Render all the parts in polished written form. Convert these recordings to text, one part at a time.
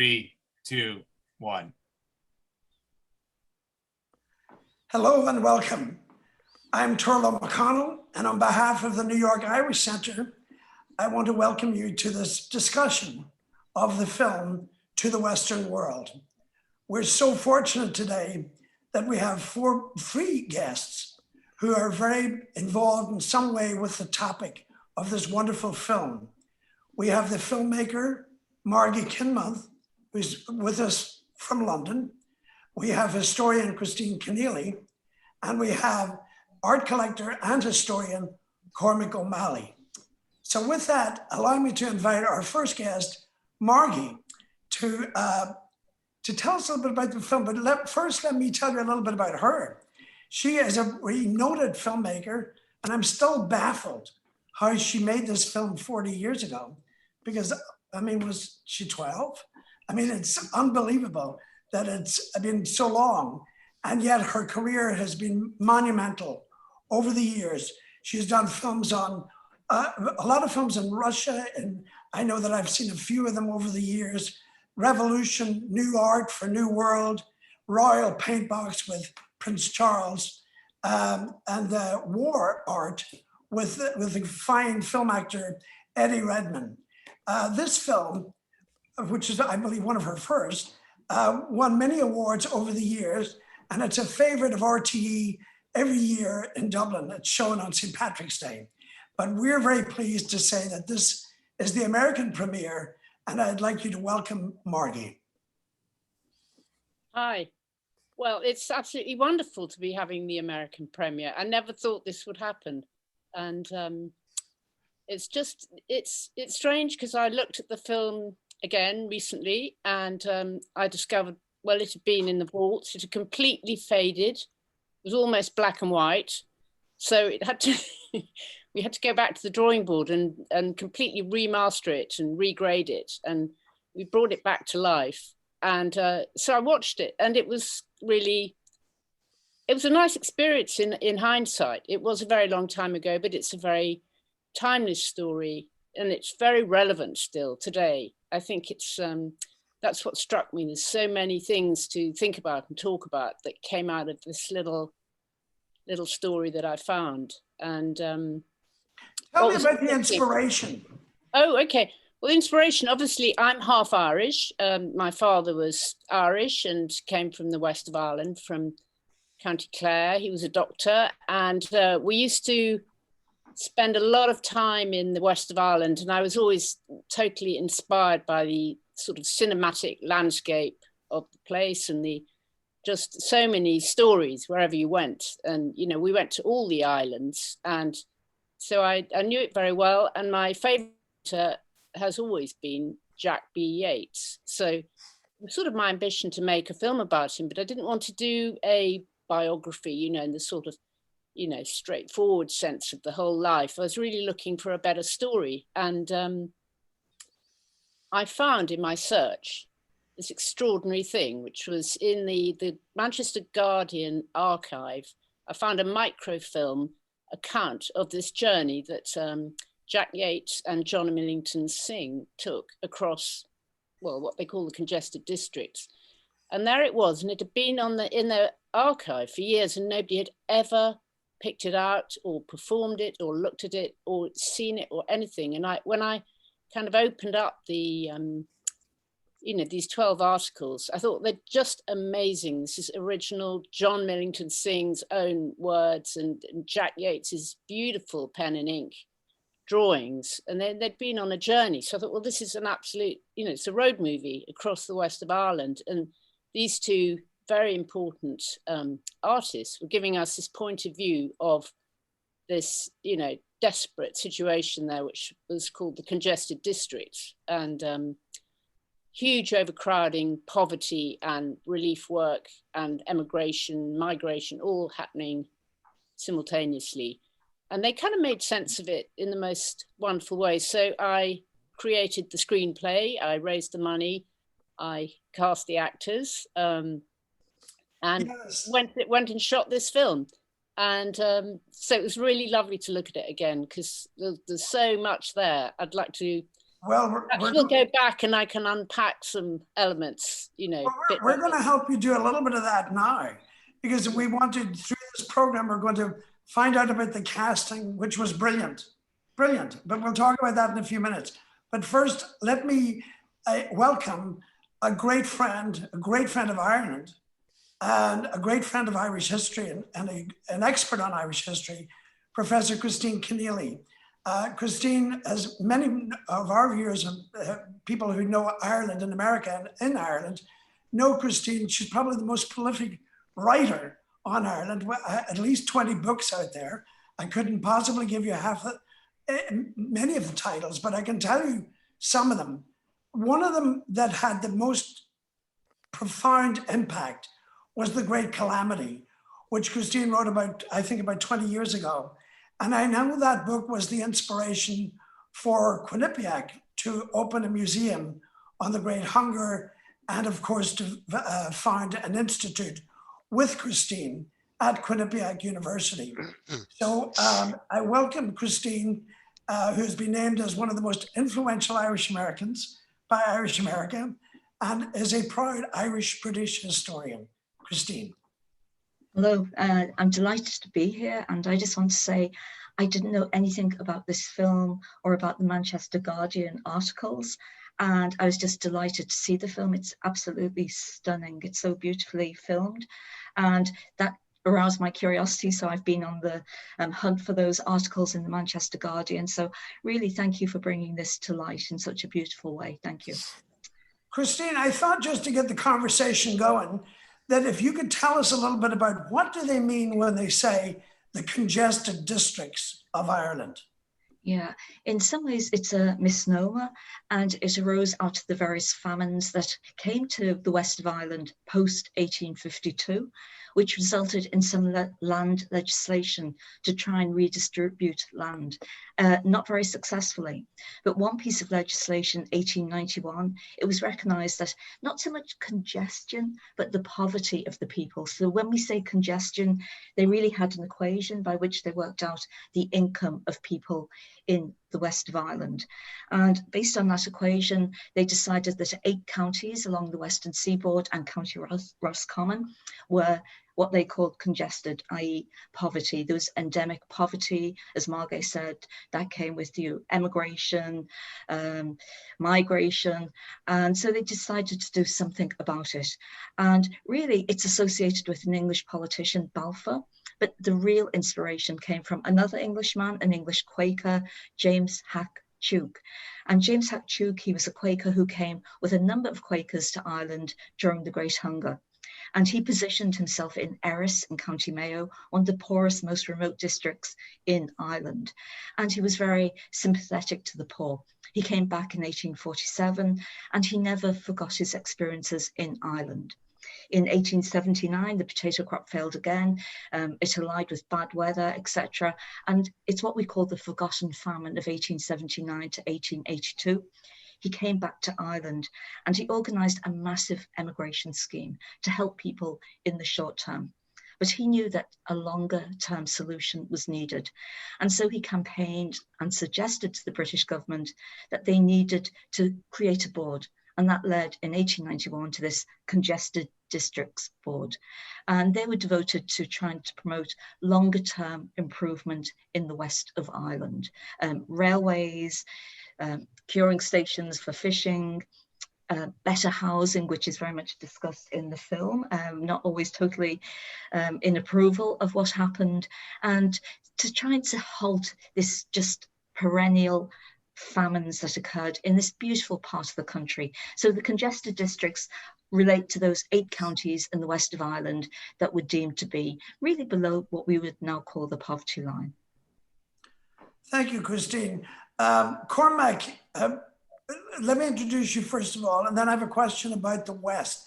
3, 2, 1. Hello and welcome. I'm Turlough McConnell, and on behalf of the New York Irish Centre, I want to welcome you to this discussion of the film To the Western World. We're so fortunate today that we have three guests who are very involved in some way with the topic of this wonderful film. We have the filmmaker, Margy Kinmonth, who's with us from London. We have historian Christine Kinealy, and we have art collector and historian Cormac O'Malley. So with that, allow me to invite our first guest, Margy, to tell us a little bit about the film. But first, let me tell you a little bit about her. She is a really noted filmmaker, and I'm still baffled how she made this film 40 years ago. Because, I mean, was she 12? I mean, it's unbelievable that it's been so long, and yet her career has been monumental over the years. She's done films on, a lot of films in Russia, and I know that I've seen a few of them over the years. Revolution, New Art for New World, Royal Paintbox with Prince Charles, and War Art with the fine film actor Eddie Redmayne. This film, which is, I believe, one of her first, won many awards over the years, and it's a favorite of RTE every year in Dublin. It's shown on St. Patrick's Day. But we're very pleased to say that this is the American premiere, and I'd like you to welcome Margy. Hi. Well, it's absolutely wonderful to be having the American premiere. I never thought this would happen. And it's strange because I looked at the film again recently, and I discovered, well, it had been in the vaults. It had completely faded. It was almost black and white. So it had to, we had to go back to the drawing board and completely remaster it and regrade it. And we brought it back to life. And so I watched it, and it was a nice experience in hindsight. It was a very long time ago, but it's a very timeless story, and it's very relevant still today. I think it's that's what struck me. There's so many things to think about and talk about that came out of this little story that I found. And tell me about the inspiration. Oh, okay. Well, the inspiration, obviously, I'm half Irish. My father was Irish and came from the west of Ireland, from County Clare. He was a doctor, and we used to spend a lot of time in the west of Ireland, and I was always totally inspired by the sort of cinematic landscape of the place and the just so many stories wherever you went. And, you know, we went to all the islands, and so I knew it very well. And my favorite has always been Jack B. Yates. So it was sort of my ambition to make a film about him, but I didn't want to do a biography, you know, in the sort of, you know, straightforward sense of the whole life. I was really looking for a better story. And I found in my search this extraordinary thing, which was in the Manchester Guardian archive. I found a microfilm account of this journey that Jack Yates and John Millington Synge took across, well, what they call the Congested Districts. And there it was, and it had been in their archive for years, and nobody had ever picked it out or performed it or looked at it or seen it or anything. And when I kind of opened up the, you know, these 12 articles, I thought they're just amazing. This is original John Millington Synge's own words and Jack Yates's beautiful pen and ink drawings, and then they'd been on a journey. So I thought, well, this is an absolute, you know, it's a road movie across the west of Ireland, and these two very important artists were giving us this point of view of this, you know, desperate situation there, which was called the Congested Districts, and huge overcrowding, poverty and relief work and emigration, migration, all happening simultaneously. And they kind of made sense of it in the most wonderful way. So I created the screenplay, I raised the money, I cast the actors, and Yes. went and shot this film. And so it was really lovely to look at it again, because there's so much there. I'd like to Well, Perhaps we'll go back and I can unpack some elements, you know. we're going to help you do a little bit of that now, because we wanted, through this program, we're going to find out about the casting, which was brilliant, brilliant. But we'll talk about that in a few minutes. But first, let me welcome a great friend of Ireland, and a great friend of Irish history, and an expert on Irish history, Professor Christine Kinealy. Christine, as many of our viewers, people who know Ireland and America and in Ireland, know Christine. She's probably the most prolific writer on Ireland, at least 20 books out there. I couldn't possibly give you many of the titles, but I can tell you some of them. One of them that had the most profound impact was The Great Calamity, which Christine wrote about, I think about 20 years ago. And I know that book was the inspiration for Quinnipiac to open a museum on the Great Hunger, and of course to found an institute with Christine at Quinnipiac University. So I welcome Christine, who's been named as one of the most influential Irish Americans by Irish America, and is a proud Irish-British historian. Christine. Hello, I'm delighted to be here, and I just want to say I didn't know anything about this film or about the Manchester Guardian articles, and I was just delighted to see the film. It's absolutely stunning. It's so beautifully filmed, and that aroused my curiosity, so I've been on the hunt for those articles in the Manchester Guardian. So really thank you for bringing this to light in such a beautiful way. Thank you. Christine, I thought, just to get the conversation going, that if you could tell us a little bit about what do they mean when they say the congested districts of Ireland? Yeah, in some ways it's a misnomer, and it arose out of the various famines that came to the west of Ireland post 1852, which resulted in some land legislation to try and redistribute land, not very successfully. But one piece of legislation, 1891, it was recognised that not so much congestion, but the poverty of the people. So when we say congestion, they really had an equation by which they worked out the income of people in the west of Ireland. And based on that equation, they decided that 8 counties along the western seaboard and County Roscommon were what they called congested, i.e. poverty. There was endemic poverty, as Margy said, that came with emigration, migration. And so they decided to do something about it. And really it's associated with an English politician, Balfour, but the real inspiration came from another Englishman, an English Quaker, James Hack Chug. And James Hack Chug, he was a Quaker who came with a number of Quakers to Ireland during the Great Hunger. And he positioned himself in Erris in County Mayo, one of the poorest, most remote districts in Ireland. And he was very sympathetic to the poor. He came back in 1847, and he never forgot his experiences in Ireland. In 1879, the potato crop failed again. It allied with bad weather, etc. And it's what we call the forgotten famine of 1879 to 1882. He came back to Ireland and he organised a massive emigration scheme to help people in the short term. But he knew that a longer term solution was needed. And so he campaigned and suggested to the British government that they needed to create a board. And that led in 1891 to this Congested Districts Board. And they were devoted to trying to promote longer term improvement in the west of Ireland. Railways, curing stations for fishing, better housing, which is very much discussed in the film, not always totally in approval of what happened, and to try to halt this just perennial famines that occurred in this beautiful part of the country. So the congested districts relate to those 8 counties in the west of Ireland that were deemed to be really below what we would now call the poverty line. Thank you, Christine. Cormac, let me introduce you first of all, and then I have a question about the West.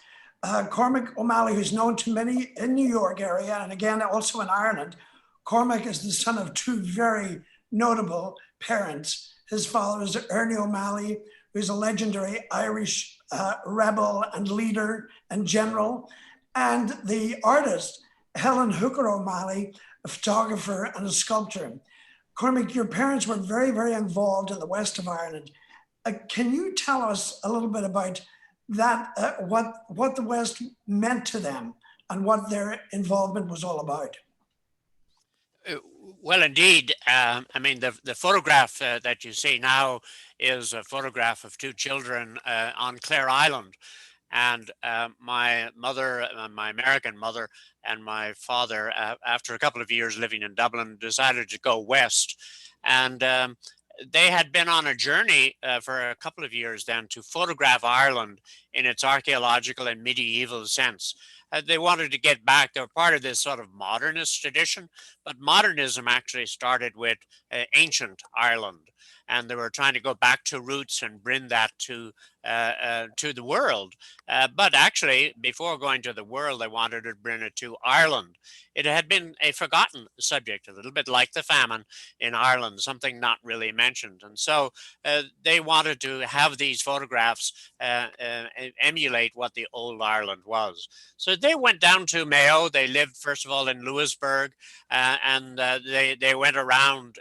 Cormac O'Malley, who's known to many in New York area, and again, also in Ireland. Cormac is the son of 2 very notable parents. His father is Ernie O'Malley, who's a legendary Irish rebel and leader and general, and the artist, Helen Hooker O'Malley, a photographer and a sculptor. Cormac, your parents were very, very involved in the west of Ireland. Can you tell us a little bit about that, what the West meant to them and what their involvement was all about? Well, indeed. I mean, the photograph that you see now is a photograph of two children on Clare Island. And my mother, my American mother, and my father, after a couple of years living in Dublin, decided to go west. And they had been on a journey for a couple of years then to photograph Ireland in its archaeological and medieval sense. They wanted to get back. They were part of this sort of modernist tradition, but modernism actually started with ancient Ireland, and they were trying to go back to roots and bring that to the world. But actually, before going to the world, they wanted to bring it to Ireland. It had been a forgotten subject, a little bit like the famine in Ireland, something not really mentioned. And so they wanted to have these photographs emulate what the old Ireland was. So they went down to Mayo. They lived, first of all, in Louisburg, and they went around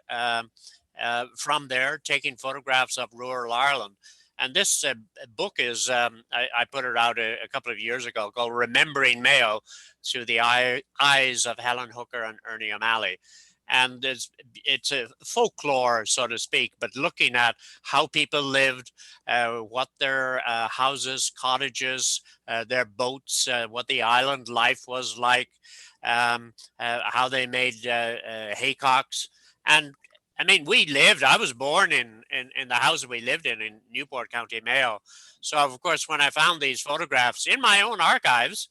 from there, taking photographs of rural Ireland. And this book is, I put it out a couple of years ago, called Remembering Mayo Through the Eyes of Helen Hooker and Ernie O'Malley. And it's a folklore, so to speak, but looking at how people lived, what their houses, cottages, their boats, what the island life was like, how they made haycocks. And I mean, I was born in the house that we lived in Newport, County Mayo. So, of course, when I found these photographs in my own archives,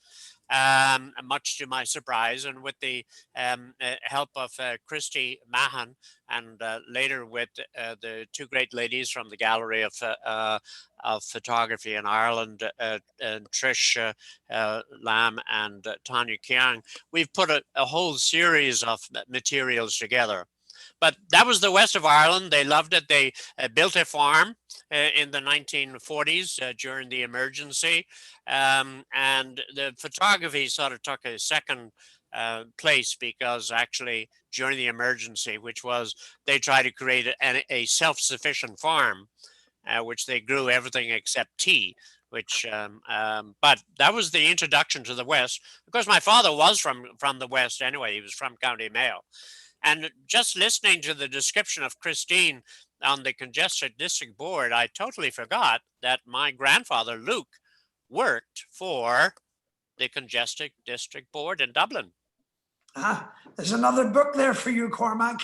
much to my surprise, and with the help of Christy Mahan, and later with the two great ladies from the Gallery of Photography in Ireland, Trish Lamb and Tanya Kiang, we've put a whole series of materials together. But that was the west of Ireland. They loved it. They built a farm in the 1940s during the emergency. And the photography sort of took a second place, because actually during the emergency, which was they tried to create a self-sufficient farm, which they grew everything except tea. But that was the introduction to the West. Of course, my father was from the West anyway. He was from County Mayo. And just listening to the description of Christine on the Congested District Board, I totally forgot that my grandfather, Luke, worked for the Congested District Board in Dublin. There's another book there for you, Cormac.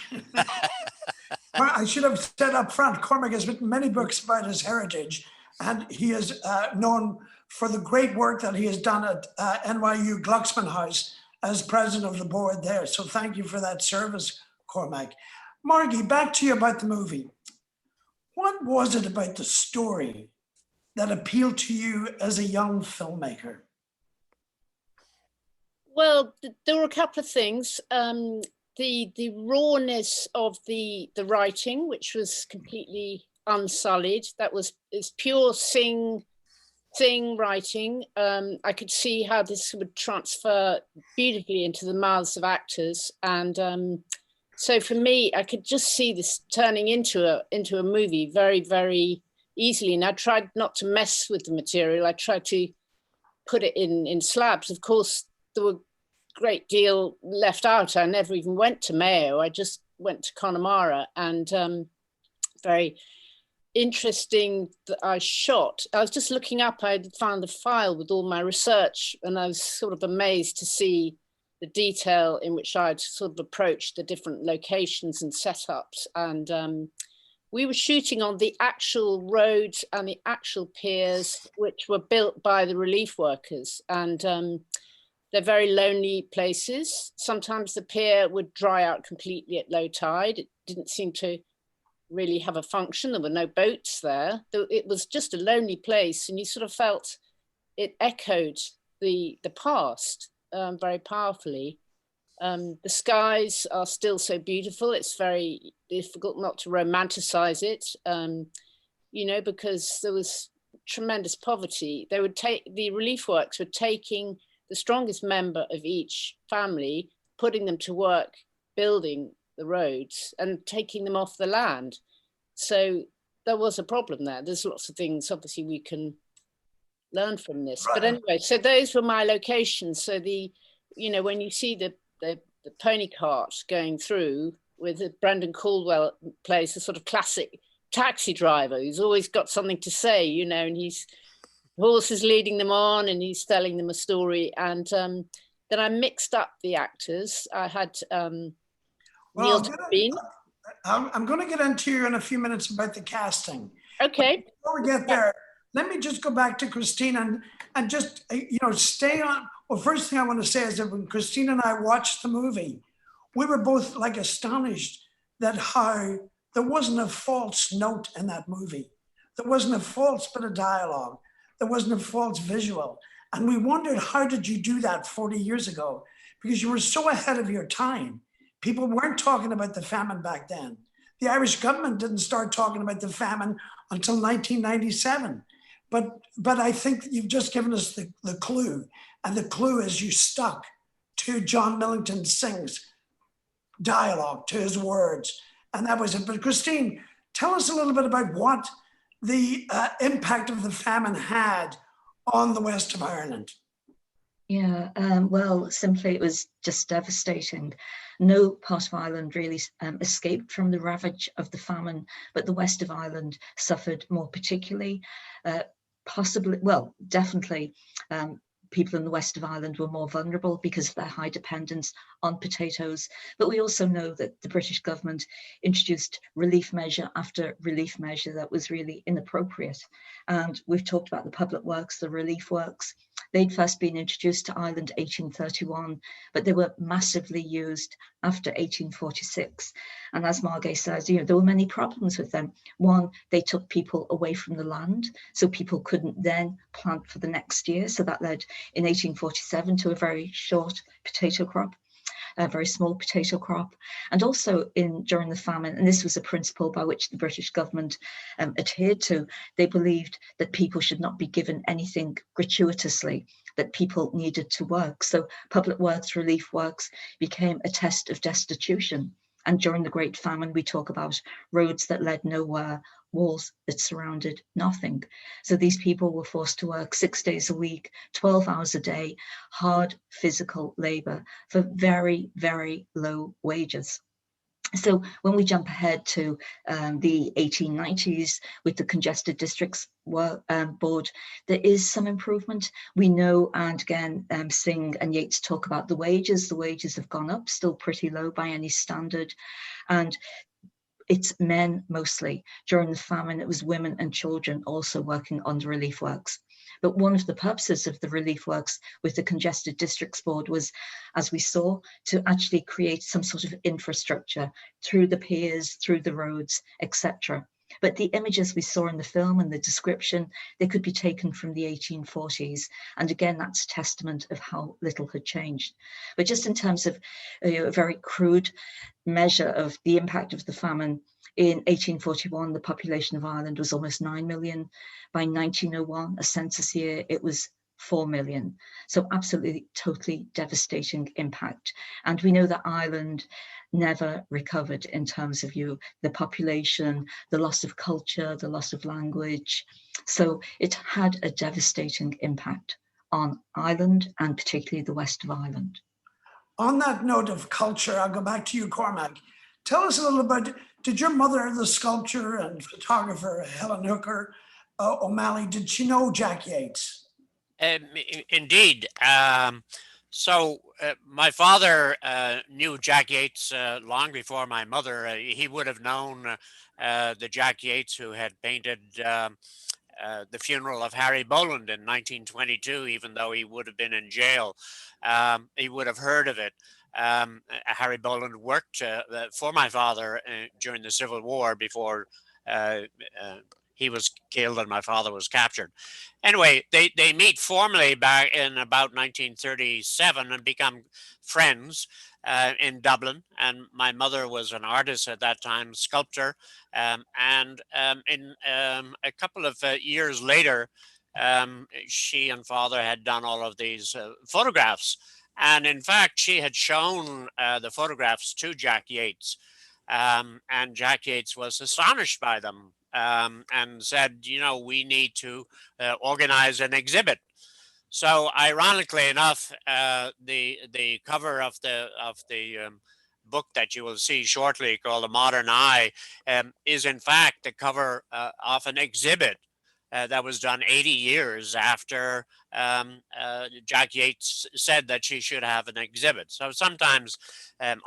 I should have said up front, Cormac has written many books about his heritage, and he is known for the great work that he has done at NYU Glucksman House as president of the board there. So thank you for that service, Cormac. Margy, back to you about the movie. What was it about the story that appealed to you as a young filmmaker? Well, there were a couple of things. The rawness of the writing, which was completely unsullied. It's pure Synge writing. I could see how this would transfer beautifully into the mouths of actors, and so for me, I could just see this turning into a movie very, very easily. And I tried not to mess with the material. I tried to put it in slabs. Of course, there were a great deal left out. I never even went to Mayo. I just went to Connemara, and very interesting that I shot. I was just looking up, I found the file with all my research, and I was sort of amazed to see the detail in which I'd sort of approached the different locations and setups. And we were shooting on the actual roads and the actual piers, which were built by the relief workers. And they're very lonely places. Sometimes the pier would dry out completely at low tide. It didn't seem to really have a function. There were no boats there. It was just a lonely place, and you sort of felt it echoed the past very powerfully. The skies are still so beautiful. It's very difficult not to romanticize it, because there was tremendous poverty. The relief works were taking the strongest member of each family, putting them to work building the roads and taking them off the land. So there was a problem there. There's lots of things, obviously, we can learn from this. But Right. anyway, so those were my locations. So when you see the pony cart going through with Brandon Caldwell plays a sort of classic taxi driver who's always got something to say, and he's horse is leading them on and he's telling them a story. And then I mixed up the actors. I had Neil Bean. I'm going to get into you in a few minutes about the casting. Okay. Before we get there, let me just go back to Christine and just, stay on. Well, first thing I want to say is that when Christine and I watched the movie, we were both like astonished that how there wasn't a false note in that movie. There wasn't a false bit of dialogue. There wasn't a false visual. And we wondered, how did you do that 40 years ago? Because you were so ahead of your time. People weren't talking about the famine back then. The Irish government didn't start talking about the famine until 1997. But I think you've just given us the clue. And the clue is you stuck to John Millington Synge's dialogue, to his words. And that was it. But Christine, tell us a little bit about what the impact of the famine had on the west of Ireland. Yeah, well, simply it was just devastating. No part of Ireland really escaped from the ravage of the famine, but the west of Ireland suffered more particularly. Definitely people in the west of Ireland were more vulnerable because of their high dependence on potatoes. But we also know that the British government introduced relief measure after relief measure that was really inappropriate. And we've talked about the public works, the relief works. They'd first been introduced to Ireland 1831, but they were massively used after 1846. And as Margy says, there were many problems with them. One, they took people away from the land, so people couldn't then plant for the next year. So that led in 1847 to a very short potato crop, a very small potato crop. And also during the famine, and this was a principle by which the British government adhered to, they believed that people should not be given anything gratuitously, that people needed to work. So public works, relief works became a test of destitution. And during the Great Famine, we talk about roads that led nowhere, walls that surrounded nothing. So these people were forced to work 6 days a week, 12 hours a day, hard physical labor for very, very low wages. So when we jump ahead to the 1890s with the Congested Districts board, there is some improvement. We know, and again, Synge and Yates talk about the wages. The wages have gone up, still pretty low by any standard. And it's men mostly. During the famine, it was women and children also working on the relief works. But one of the purposes of the relief works with the Congested Districts Board was, as we saw, to actually create some sort of infrastructure through the piers, through the roads, etc. But the images we saw in the film and the description, they could be taken from the 1840s. And again, that's a testament of how little had changed. But just in terms of a very crude measure of the impact of the famine, in 1841, the population of Ireland was almost 9 million. By 1901, a census year, it was 4 million. So absolutely, totally devastating impact. And we know that Ireland never recovered in terms of the population, the loss of culture, the loss of language. So it had a devastating impact on Ireland and particularly the west of Ireland. On that note of culture, I'll go back to you, Cormac. Tell us a little about, did your mother, the sculptor and photographer, Helen Hooker O'Malley, did she know Jack Yates? Indeed. So my father knew Jack Yates long before my mother. He would have known the Jack Yates who had painted the funeral of Harry Boland in 1922, even though he would have been in jail. He would have heard of it. Harry Boland worked for my father during the Civil War before he was killed and my father was captured. Anyway, they meet formally back in about 1937 and become friends in Dublin. And my mother was an artist at that time, sculptor. In a couple of years later, she and father had done all of these photographs. And in fact, she had shown the photographs to Jack Yates. And Jack Yates was astonished by them. and said, you know, we need to organize an exhibit. So ironically enough, the cover of the book that you will see shortly, called The Modern Eye, is in fact the cover of an exhibit that was done 80 years after Jack Yates said that she should have an exhibit. So sometimes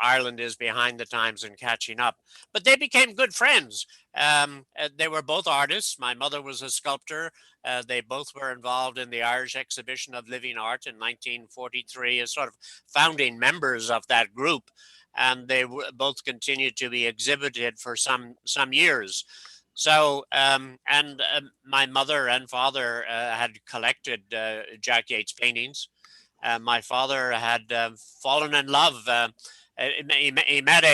Ireland is behind the times and catching up. But they became good friends. They were both artists. My mother was a sculptor. They both were involved in the Irish Exhibition of Living Art in 1943 as sort of founding members of that group. And they both continued to be exhibited for some years. So, my mother and father had collected Jack Yates paintings. My father had fallen in love. He met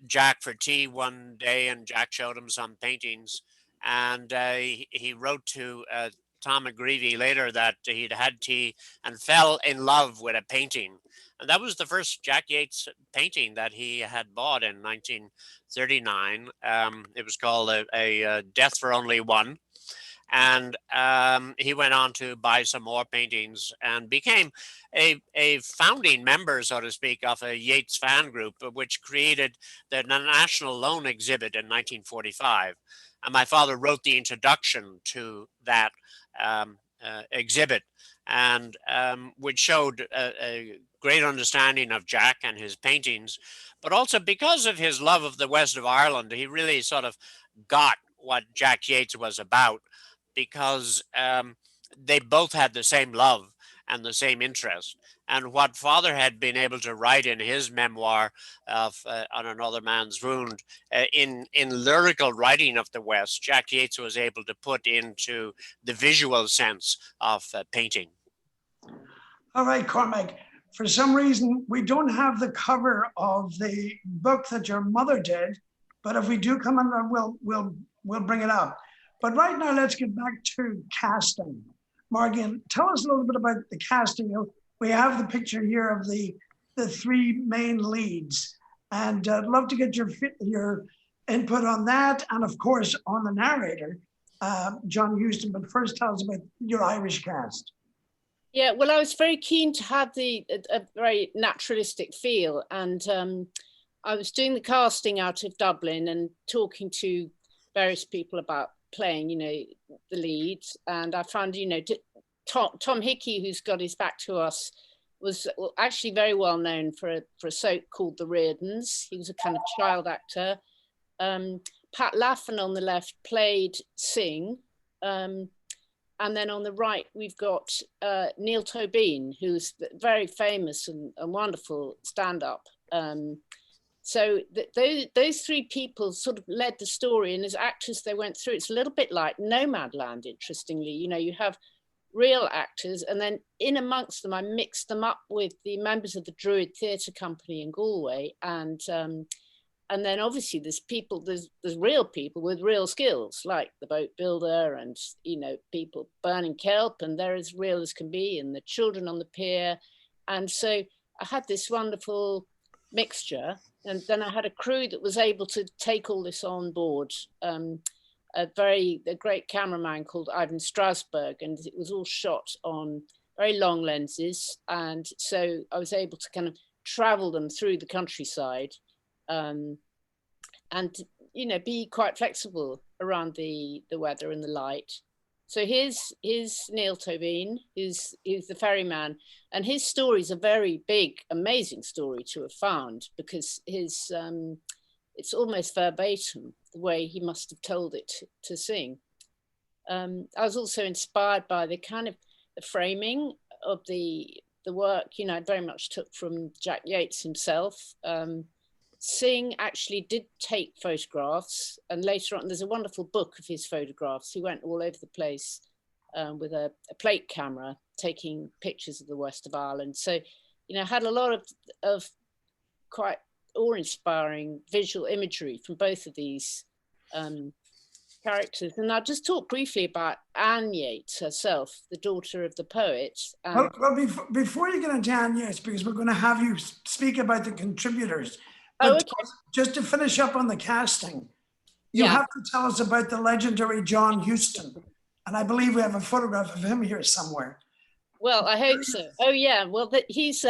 Jack for tea one day, and Jack showed him some paintings. And he wrote to Tom McGreevy later that he'd had tea and fell in love with a painting. And that was the first Jack Yates painting that he had bought in 1939. It was called a Death for Only One. And he went on to buy some more paintings and became a founding member, so to speak, of a Yeats fan group, which created the National Loan Exhibit in 1945. And my father wrote the introduction to that exhibit, and which showed a great understanding of Jack and his paintings, but also because of his love of the west of Ireland, he really sort of got what Jack Yates was about, because they both had the same love and the same interest. And what father had been able to write in his memoir of On Another Man's Wound, in lyrical writing of the West, Jack Yates was able to put into the visual sense of painting. All right, Cormac. For some reason, we don't have the cover of the book that your mother did, but if we do come in, we'll bring it up. But right now, let's get back to casting. Margy, tell us a little bit about the casting. We have the picture here of the three main leads, and I'd love to get your input on that, and of course on the narrator, John Huston. But first, tell us about your Irish cast. Yeah, well, I was very keen to have a very naturalistic feel, and I was doing the casting out of Dublin and talking to various people about playing, the leads, and I found, Tom Hickey, who's got his back to us, was actually very well known for a soap called The Reardons. He was a kind of child actor. Pat Laffan on the left played Synge. And then on the right, we've got Neil Tobin, who's very famous and wonderful stand-up. So those three people sort of led the story, and as actors they went through, it's a little bit like Nomadland, interestingly. You have real actors, and then in amongst them, I mixed them up with the members of the Druid Theatre Company in Galway, and then obviously there's real people with real skills, like the boat builder and, people burning kelp, and they're as real as can be, and the children on the pier. And so I had this wonderful mixture, and then I had a crew that was able to take all this on board. A great cameraman called Ivan Strasberg, and it was all shot on very long lenses. And so I was able to kind of travel them through the countryside, and be quite flexible around the weather and the light. So here's Neil Tobin, who's the ferryman, and his story is a very big, amazing story to have found, because his it's almost verbatim the way he must have told it to Synge. I was also inspired by the kind of the framing of the work. I very much took from Jack Yates himself. Synge actually did take photographs, and later on there's a wonderful book of his photographs. He went all over the place with a plate camera taking pictures of the west of Ireland. So, I had a lot of quite awe-inspiring visual imagery from both of these characters. And I'll just talk briefly about Anne Yates herself, the daughter of the poet. Well, before you get into Anne Yates, because we're going to have you speak about the contributors. But okay. Just to finish up on the casting, you Yeah. have to tell us about the legendary John Huston. And I believe we have a photograph of him here somewhere. Well, I hope so. Oh yeah. Well, he's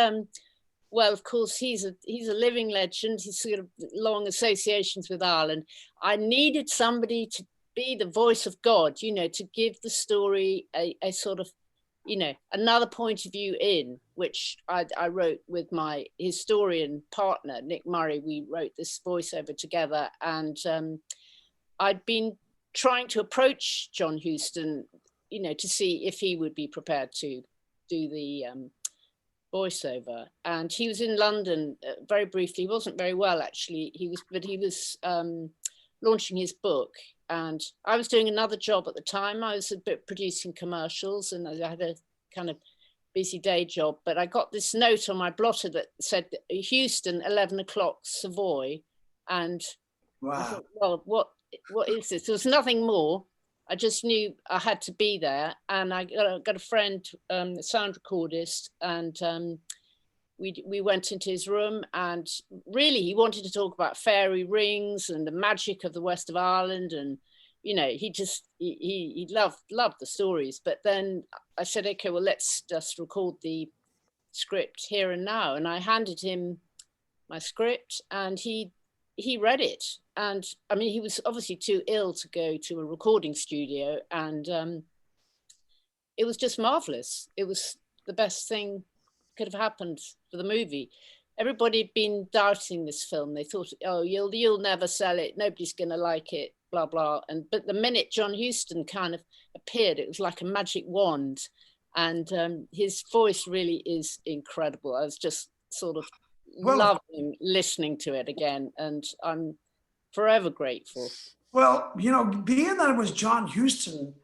well, of course, he's a living legend. He's sort of long associations with Ireland. I needed somebody to be the voice of God, you know, to give the story a sort of, you know, another point of view in, which I wrote with my historian partner, Nick Murray. We wrote this voiceover together, and I'd been trying to approach John Huston, you know, to see if he would be prepared to do the voiceover. And he was in London very briefly. He wasn't very well, actually. He was launching his book, and I was doing another job at the time. I was a bit producing commercials, and I had a kind of busy day job, but I got this note on my blotter that said Houston, 11 o'clock, Savoy. And Wow. I thought, well, what is this? There was nothing more. I just knew I had to be there. And I got a friend, a sound recordist, and we went into his room, and really he wanted to talk about fairy rings and the magic of the west of Ireland, and you know, he loved the stories. But then I said, okay, well, let's just record the script here and now. And I handed him my script, and he read it. And I mean, he was obviously too ill to go to a recording studio, and it was just marvelous. It was the best thing could have happened for the movie. Everybody had been doubting this film. They thought, oh, you'll never sell it. Nobody's going to like it, blah, blah. But the minute John Huston kind of appeared, it was like a magic wand. And his voice really is incredible. I was just sort of loving listening to it again. And I'm forever grateful. Well, you know, being that it was John Huston,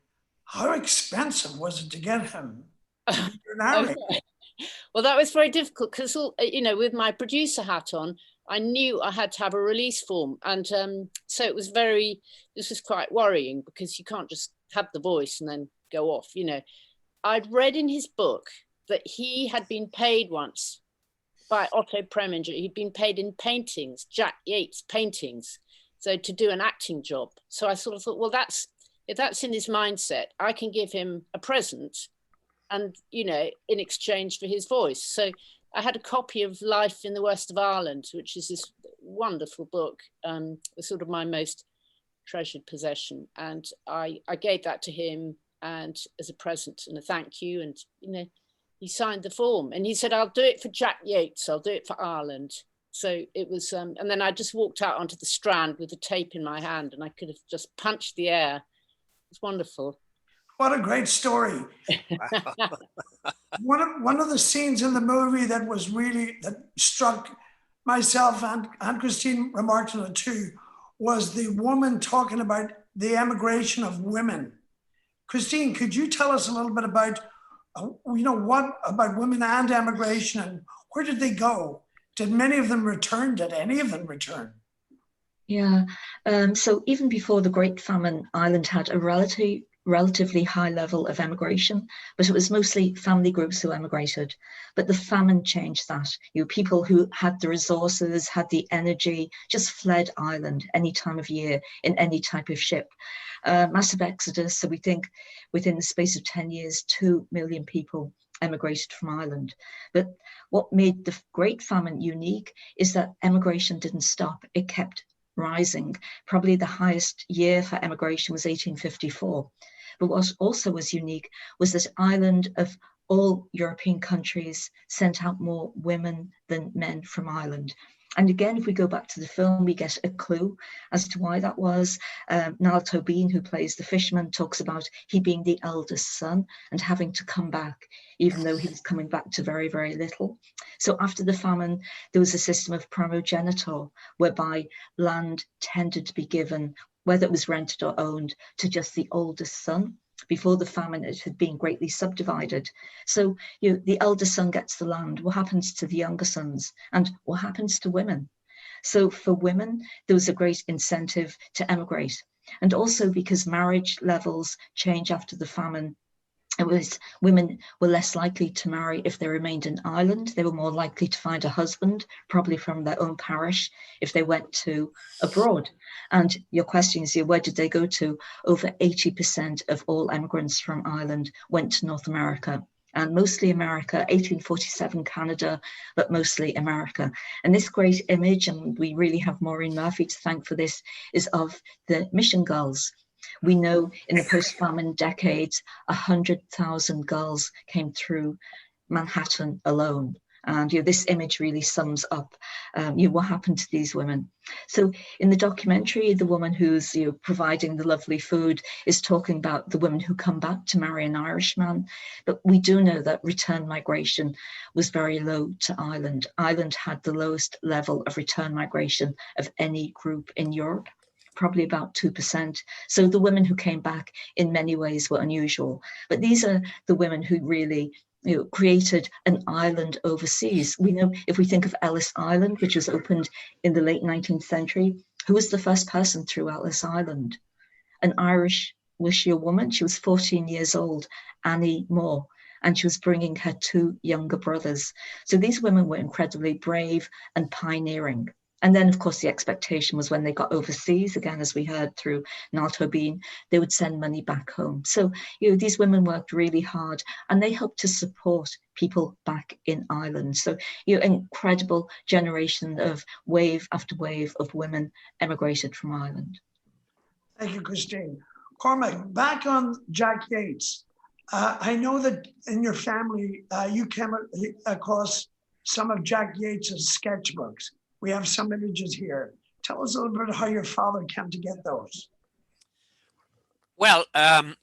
how expensive was it to get him to be your narrator? Okay. Well, that was very difficult because, you know, with my producer hat on, I knew I had to have a release form. And so this was quite worrying because you can't just have the voice and then go off, you know. I'd read in his book that he had been paid once by Otto Preminger. He'd been paid in paintings, Jack Yates paintings, so to do an acting job. So I sort of thought, well, if that's in his mindset, I can give him a present, and, you know, in exchange for his voice. So I had a copy of Life in the West of Ireland, which is this wonderful book, sort of my most treasured possession. And I gave that to him, and as a present and a thank you. And, you know, he signed the form, and he said, I'll do it for Jack Yates. I'll do it for Ireland. So it was, and then I just walked out onto the Strand with the tape in my hand, and I could have just punched the air. It was wonderful. What a great story. One of the scenes in the movie that struck myself and Christine remarked on it too, was the woman talking about the emigration of women. Christine, could you tell us a little bit about, you know, what about women and emigration, and where did they go? Did many of them return? Did any of them return? Yeah, so even before the Great Famine, Ireland had a relatively high level of emigration, but it was mostly family groups who emigrated. But the famine changed that. You know, people who had the resources, had the energy, just fled Ireland any time of year in any type of ship. Massive exodus. So we think within the space of 10 years, 2 million people emigrated from Ireland. But what made the Great Famine unique is that emigration didn't stop. It kept rising. Probably the highest year for emigration was 1854. But what also was unique was that Ireland, of all European countries, sent out more women than men from Ireland. And again, if we go back to the film, we get a clue as to why that was. Niall Tobin, who plays the fisherman, talks about he being the eldest son and having to come back, even though he was coming back to very, very little. So after the famine, there was a system of primogeniture, whereby land tended to be given, whether it was rented or owned, to just the oldest son. Before the famine, it had been greatly subdivided. So, you know, the eldest son gets the land. What happens to the younger sons? And what happens to women? So for women, there was a great incentive to emigrate. And also because marriage levels change after the famine, It was women were less likely to marry if they remained in Ireland. They were more likely to find a husband, probably from their own parish, if they went to abroad. And your question is, where did they go to? Over 80% of all emigrants from Ireland went to North America, and mostly America, 1847 Canada, but mostly America. And this great image, and we really have Maureen Murphy to thank for this, is of the mission girls. We know in the post-famine decades, 100,000 girls came through Manhattan alone. And this image really sums up what happened to these women. So in the documentary, the woman who's providing the lovely food is talking about the women who come back to marry an Irishman. But we do know that return migration was very low to Ireland. Ireland had the lowest level of return migration of any group in Europe, probably about 2%. So the women who came back in many ways were unusual. But these are the women who really created an island overseas. We know, if we think of Ellis Island, which was opened in the late 19th century, who was the first person through Ellis Island? An Irish woman. She was 14 years old, Annie Moore, and she was bringing her 2 younger brothers. So these women were incredibly brave and pioneering. And then, of course, the expectation was when they got overseas, again, as we heard through Niall Tobin, they would send money back home. So, these women worked really hard, and they helped to support people back in Ireland. So, incredible generation of wave after wave of women emigrated from Ireland. Thank you, Christine. Cormac, back on Jack Yates. I know that in your family, you came across some of Jack Yates's sketchbooks. We have some images here. Tell us a little bit how your father came to get those. Well,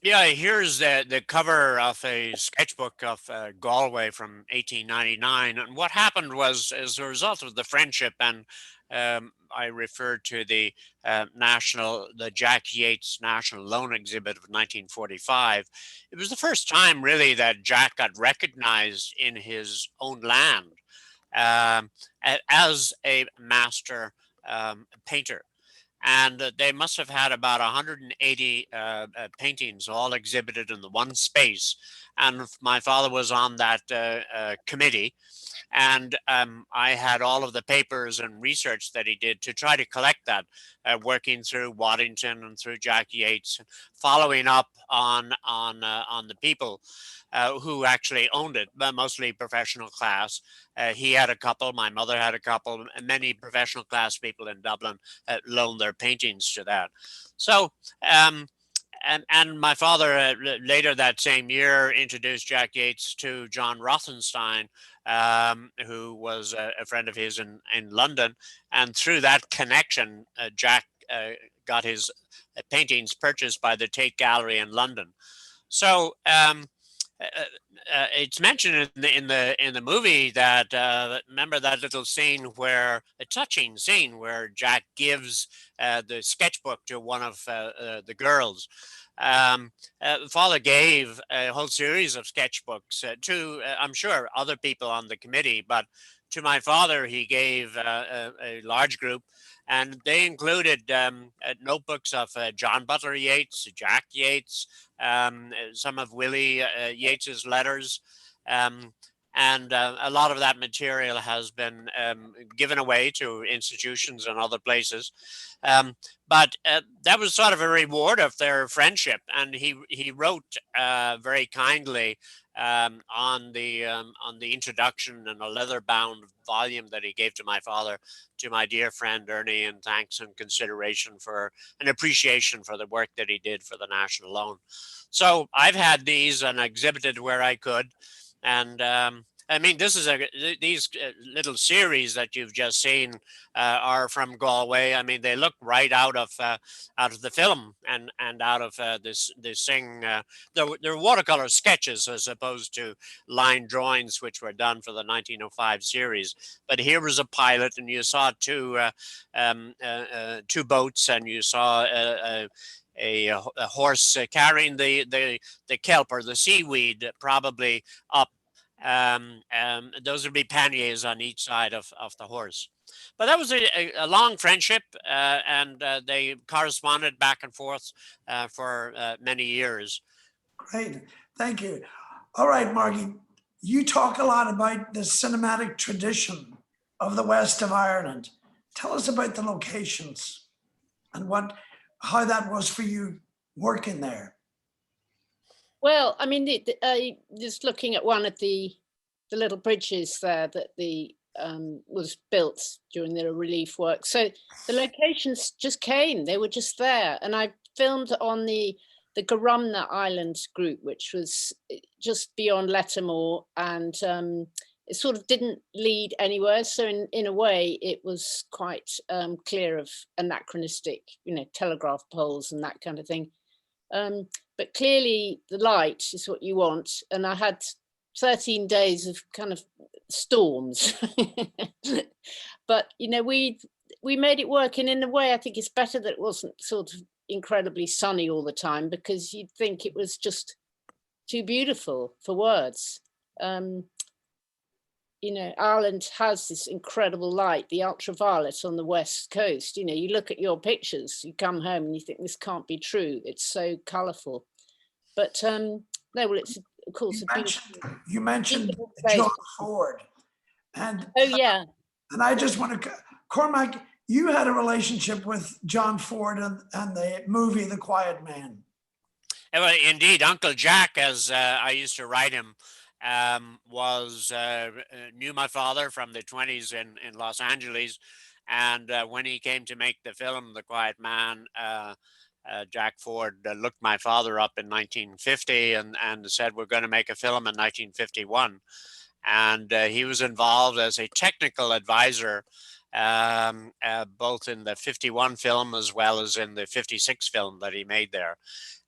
here's the cover of a sketchbook of Galway from 1899. And what happened was, as a result of the friendship, and I referred to the Jack Yates National Loan Exhibit of 1945. It was the first time, really, that Jack got recognized in his own land as a master painter. And they must have had about 180 paintings all exhibited in the one space. And my father was on that committee. And I had all of the papers and research that he did to try to collect that, working through Waddington and through Jack Yates, following up on the people who actually owned it, but mostly professional class. He had a couple, my mother had a couple, and many professional class people in Dublin loaned their paintings to that. So, and my father later that same year introduced Jack Yates to John Rothenstein, who was a friend of his in London. And through that connection, Jack got his paintings purchased by the Tate Gallery in London. So it's mentioned in the movie that remember that little scene where, a touching scene where Jack gives the sketchbook to one of the girls. Father gave a whole series of sketchbooks to, I'm sure, other people on the committee, but to my father, he gave a large group, and they included notebooks of John Butler Yeats, Jack Yates, some of Willie Yates's letters, and a lot of that material has been given away to institutions and other places. But that was sort of a reward of their friendship, and he wrote very kindly on the introduction in a leather-bound volume that he gave to my father, to my dear friend Ernie, and thanks and consideration for an appreciation for the work that he did for the National Loan. So I've had these and exhibited where I could, and I mean, this is these little series that you've just seen are from Galway. I mean, they look right out of the film and out of this Synge. They're watercolor sketches as opposed to line drawings, which were done for the 1905 series. But here was a pilot, and you saw two boats, and you saw a horse carrying the kelp or the seaweed, probably up. Those would be panniers on each side of the horse. But that was a long friendship, and they corresponded back and forth for many years. Great. Thank you. All right, Margy, you talk a lot about the cinematic tradition of the west of Ireland. Tell us about the locations and how that was for you working there. Well, I mean, just looking at one of the little bridges there that was built during the relief work. So the locations just came; they were just there, and I filmed on the Garumna Island group, which was just beyond Lettermore, and it sort of didn't lead anywhere. So in a way, it was quite clear of anachronistic, telegraph poles and that kind of thing. But clearly the light is what you want. And I had 13 days of kind of storms. But, we made it work. And in a way, I think it's better that it wasn't sort of incredibly sunny all the time, because you'd think it was just too beautiful for words. Ireland has this incredible light, the ultraviolet on the west coast. You look at your pictures, you come home and you think this can't be true. It's so colourful. But no, well, it's of course you mentioned John Ford, and oh yeah, and I just want to, Cormac, you had a relationship with John Ford and the movie The Quiet Man. Well, indeed, Uncle Jack, as I used to write him, knew my father from the 20s in Los Angeles, and when he came to make the film The Quiet Man, Jack Ford looked my father up in 1950 and said, we're going to make a film in 1951. And he was involved as a technical advisor, both in the 51 film as well as in the 56 film that he made there.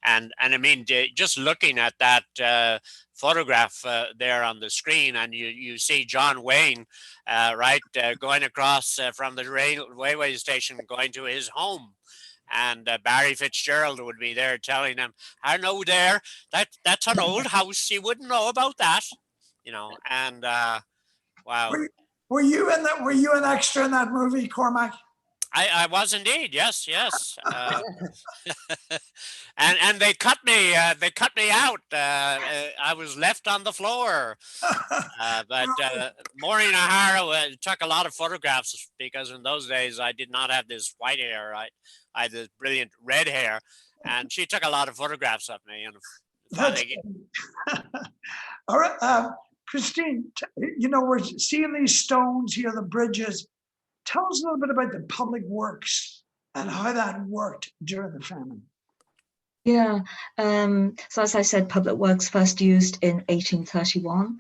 And I mean, just looking at that photograph there on the screen, and you see John Wayne, going across from the railway station, going to his home. And Barry Fitzgerald would be there telling him, I know there, that's an old house, you wouldn't know about that, and wow. Were you in that? Were you an extra in that movie, Cormac? I was indeed, yes. And they cut me out. I was left on the floor. But Maureen O'Hara took a lot of photographs, because in those days I did not have this white hair. I had this brilliant red hair, and she took a lot of photographs of me. And all right, Christine, we're seeing these stones here, the bridges. Tell us a little bit about the public works and how that worked during the famine. Yeah, so as I said, public works first used in 1831,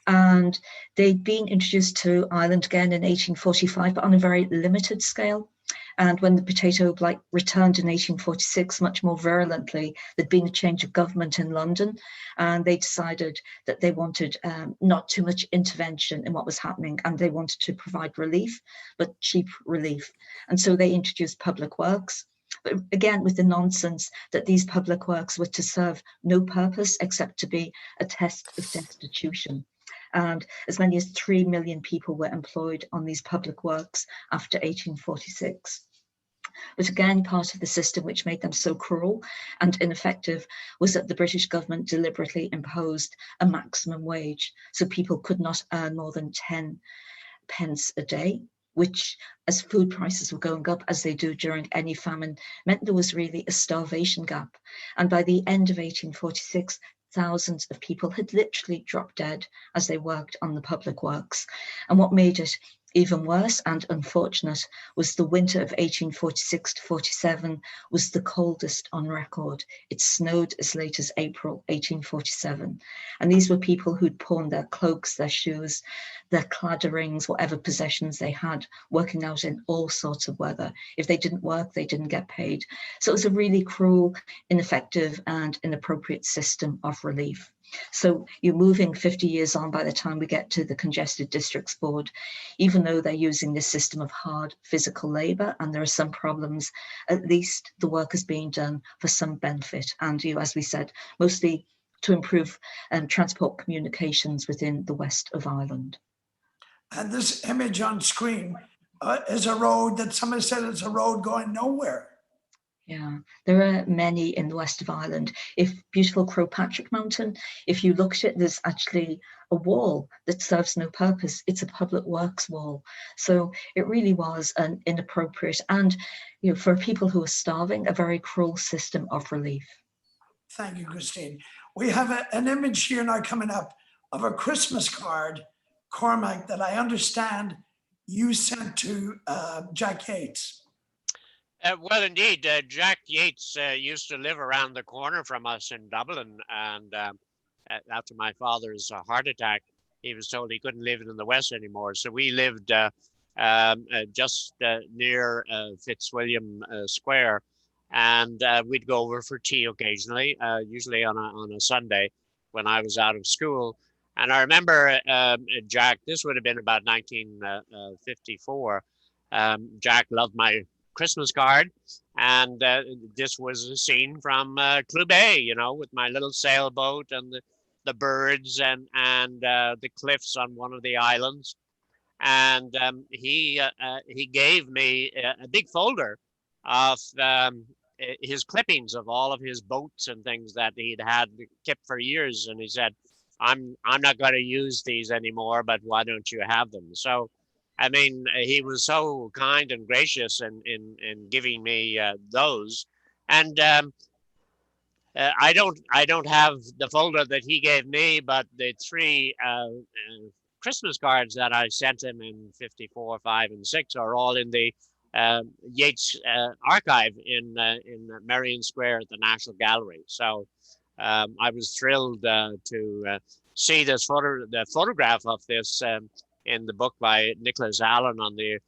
and they'd been introduced to Ireland again in 1845, but on a very limited scale. And when the potato blight returned in 1846, much more virulently, there'd been a change of government in London, and they decided that they wanted not too much intervention in what was happening, and they wanted to provide relief, but cheap relief. And so they introduced public works, but again, with the nonsense that these public works were to serve no purpose except to be a test of destitution. And as many as 3 million people were employed on these public works after 1846. But again, part of the system which made them so cruel and ineffective was that the British government deliberately imposed a maximum wage. So people could not earn more than 10 pence a day, which, as food prices were going up, as they do during any famine, meant there was really a starvation gap. And by the end of 1846, thousands of people had literally dropped dead as they worked on the public works. And what made it even worse and unfortunate was the winter of 1846 to 47 was the coldest on record. It snowed as late as April 1847. And these were people who'd pawned their cloaks, their shoes, their cladderings, whatever possessions they had, working out in all sorts of weather. If they didn't work, they didn't get paid. So it was a really cruel, ineffective and inappropriate system of relief. So you're moving 50 years on by the time we get to the Congested Districts Board, even though they're using this system of hard physical labour and there are some problems, at least the work is being done for some benefit. And as we said, mostly to improve transport communications within the west of Ireland. And this image on screen is a road that somebody said it's a road going nowhere. Yeah, there are many in the west of Ireland. If beautiful Crowpatrick Mountain, if you look at it, there's actually a wall that serves no purpose. It's a public works wall. So it really was an inappropriate and, you know, for people who are starving, a very cruel system of relief. Thank you, Christine. We have an image here now coming up of a Christmas card, Cormac, that I understand you sent to Jack Yates. Well, indeed, Jack Yates used to live around the corner from us in Dublin, and after my father's heart attack, he was told he couldn't live in the West anymore. So we lived just near Fitzwilliam Square, and we'd go over for tea occasionally, usually on a Sunday when I was out of school. And I remember Jack, this would have been about 1954. Jack loved my Christmas card, and this was a scene from Club A, you know, with my little sailboat and the birds and the cliffs on one of the islands. And he gave me a big folder of his clippings of all of his boats and things that he'd had kept for years, and he said, I'm not going to use these anymore, but why don't you have them? So I mean, he was so kind and gracious in giving me those, and I don't have the folder that he gave me, but the three Christmas cards that I sent him in 54, 5, and 6 are all in the Yates archive in Merrion Square at the National Gallery. So I was thrilled to see the photograph of this. In the book by Nicholas Allen on the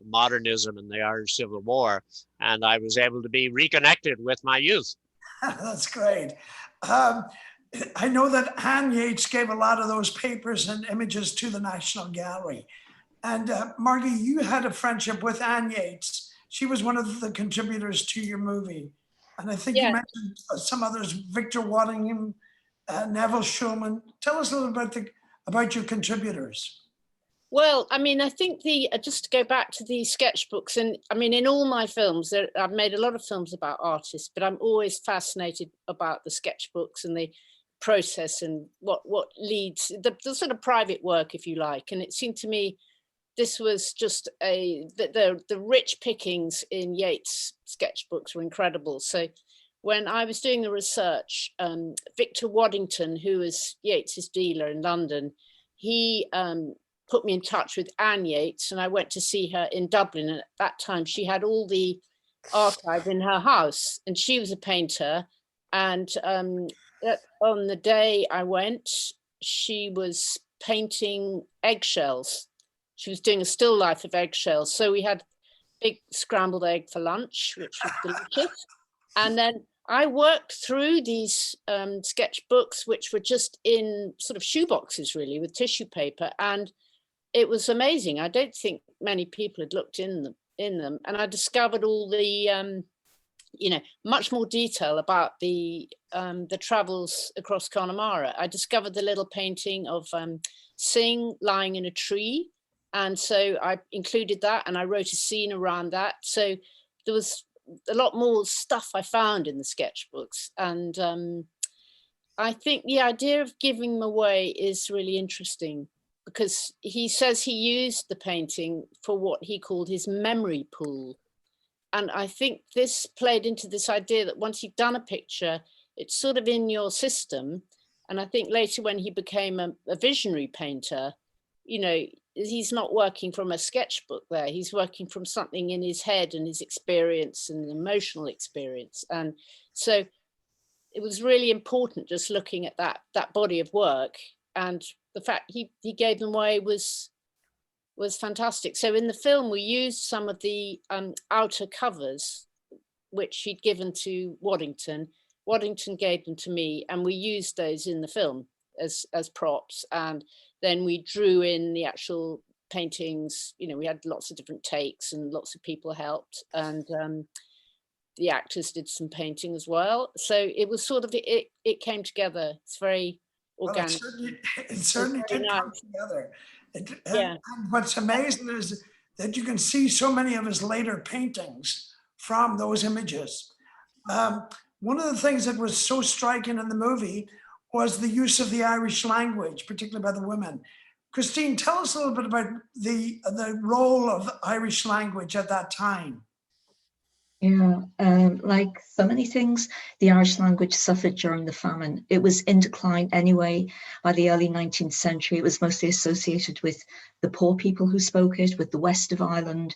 modernism and the Irish Civil War. And I was able to be reconnected with my youth. That's great. I know that Anne Yates gave a lot of those papers and images to the National Gallery. And Margy, you had a friendship with Anne Yates. She was one of the contributors to your movie. And I think you mentioned some others, Victor Waddingham, Neville Shulman. Tell us a little bit about your contributors. Well, I mean, I think just to go back to the sketchbooks, and I mean, in all my films, I've made a lot of films about artists, but I'm always fascinated about the sketchbooks and the process and what leads, the sort of private work, if you like. And it seemed to me, this was just the rich pickings in Yeats' sketchbooks were incredible. So when I was doing the research, Victor Waddington, who was Yeats' dealer in London, he put me in touch with Anne Yates, and I went to see her in Dublin. And at that time, she had all the archive in her house, and she was a painter. And on the day I went, she was painting eggshells. She was doing a still life of eggshells. So we had big scrambled egg for lunch, which was delicious. And then I worked through these sketchbooks, which were just in sort of shoeboxes, really, with tissue paper. And it was amazing. I don't think many people had looked in them. And I discovered all the, much more detail about the travels across Connemara. I discovered the little painting of Synge lying in a tree. And so I included that, and I wrote a scene around that. So there was a lot more stuff I found in the sketchbooks. And I think the idea of giving them away is really interesting, because he says he used the painting for what he called his memory pool. And I think this played into this idea that once you've done a picture, it's sort of in your system. And I think later when he became a visionary painter, he's not working from a sketchbook there. He's working from something in his head and his experience and emotional experience. And so it was really important just looking at that body of work, and the fact he gave them away was fantastic. So in the film, we used some of the outer covers, which he'd given to Waddington. Waddington gave them to me, and we used those in the film as props. And then we drew in the actual paintings. We had lots of different takes, and lots of people helped. And the actors did some painting as well. So it was sort of, it came together. It's very organic. Well, it certainly did come together. Yeah. And what's amazing is that you can see so many of his later paintings from those images. One of the things that was so striking in the movie was the use of the Irish language, particularly by the women. Christine, tell us a little bit about the role of Irish language at that time. Yeah, like so many things, the Irish language suffered during the famine. It was in decline anyway. By the early 19th century, it was mostly associated with the poor people who spoke it, with the west of Ireland.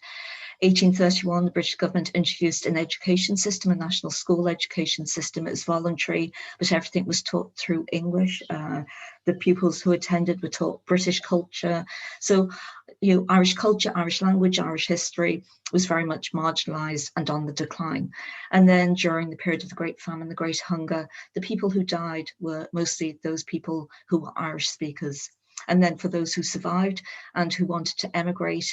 1831, the British government introduced an education system, a national school education system. It was voluntary, but everything was taught through English. The pupils who attended were taught British culture. So, Irish culture, Irish language, Irish history was very much marginalised and on the decline. And then during the period of the Great Famine, the Great Hunger, the people who died were mostly those people who were Irish speakers. And then for those who survived and who wanted to emigrate,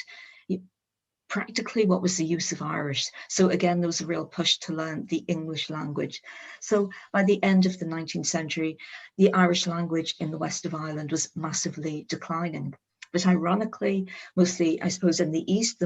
practically what was the use of Irish? So again, there was a real push to learn the English language. So by the end of the 19th century, the Irish language in the west of Ireland was massively declining. But ironically, mostly, I suppose, in the east,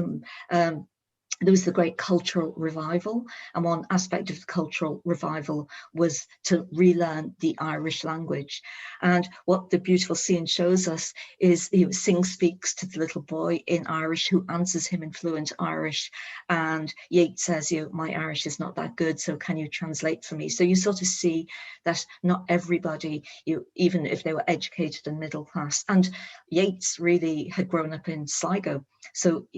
there was the great cultural revival, and one aspect of the cultural revival was to relearn the Irish language. And what the beautiful scene shows us is Synge speaks to the little boy in Irish, who answers him in fluent Irish, and Yates says, my Irish is not that good, so can you translate for me? So you sort of see that not everybody, even if they were educated and middle class, and Yates really had grown up in Sligo,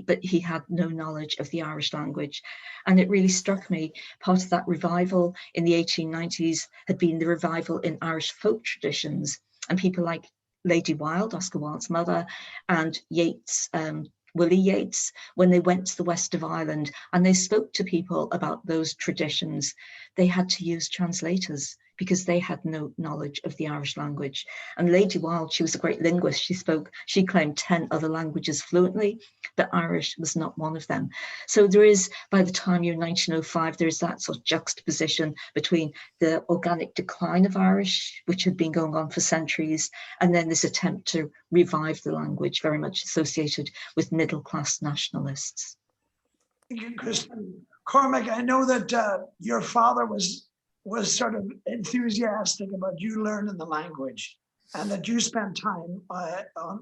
but he had no knowledge of the Irish language. And it really struck me, part of that revival in the 1890s had been the revival in Irish folk traditions, and people like Lady Wilde, Oscar Wilde's mother, and Yates, Willie Yates, when they went to the west of Ireland and they spoke to people about those traditions, they had to use translators because they had no knowledge of the Irish language. And Lady Wilde, she was a great linguist. She claimed 10 other languages fluently, but Irish was not one of them. So there is, by the time you're 1905, there is that sort of juxtaposition between the organic decline of Irish, which had been going on for centuries, and then this attempt to revive the language, very much associated with middle-class nationalists. Thank you, Christine. Cormac, I know that your father was sort of enthusiastic about you learning the language, and that you spent time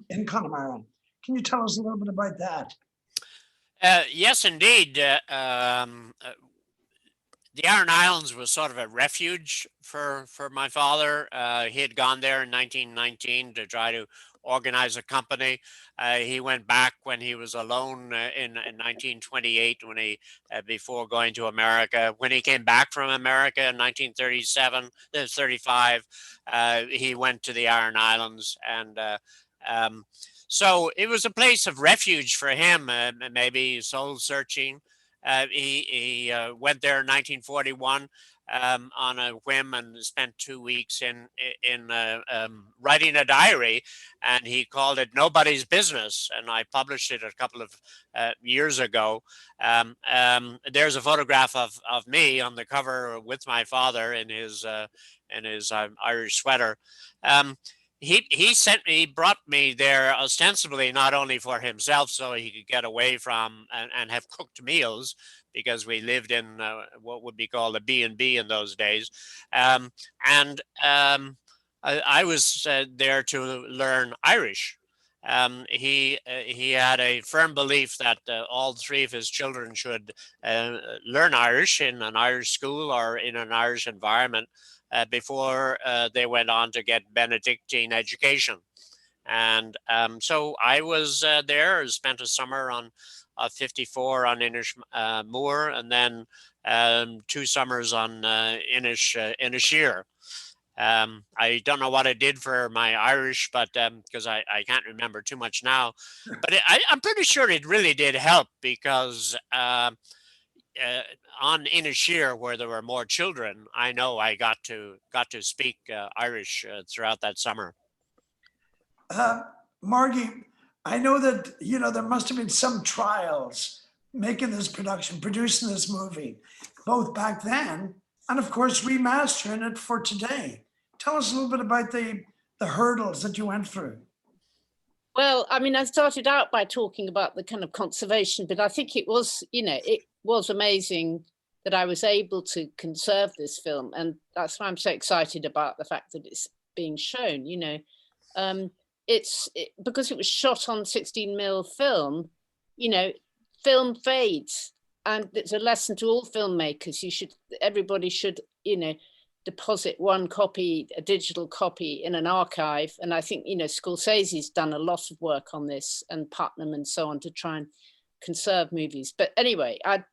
in Connemara. Can you tell us a little bit about that? Yes, indeed. The Aran Islands was sort of a refuge for my father. He had gone there in 1919 to try to organize a company. He went back when he was alone in 1928 when he before going to America. When he came back from America in 1935, he went to the Aran Islands, and so it was a place of refuge for him, maybe soul searching. He went there in 1941 on a whim and spent 2 weeks in writing a diary, and he called it Nobody's Business, and I published it a couple of years ago. There's a photograph of me on the cover with my father in his Irish sweater. He brought me there ostensibly not only for himself so he could get away from and have cooked meals, because we lived in what would be called a B&B in those days. I was there to learn Irish. He had a firm belief that all three of his children should learn Irish in an Irish school or in an Irish environment before they went on to get Benedictine education. And so I was there, spent a summer on 54 on Inishmore, and then 2 summers on Inisheer. I don't know what I did for my Irish, but because I can't remember too much now, but I'm pretty sure it really did help, because on Inisheer, where there were more children, I know I got to speak Irish throughout that summer. Margy, I know that there must have been some trials making this production, producing this movie, both back then and of course remastering it for today. Tell us a little bit about the hurdles that you went through. Well, I mean, I started out by talking about the kind of conservation, but I think it was, it was amazing that I was able to conserve this film. And that's why I'm so excited about the fact that it's being shown, you know. Because it was shot on 16mm film, you know, film fades. And it's a lesson to all filmmakers. Everybody should, you know, deposit one copy, a digital copy in an archive. And I think, you know, Scorsese's done a lot of work on this, and Putnam and so on, to try and conserve movies. But anyway, I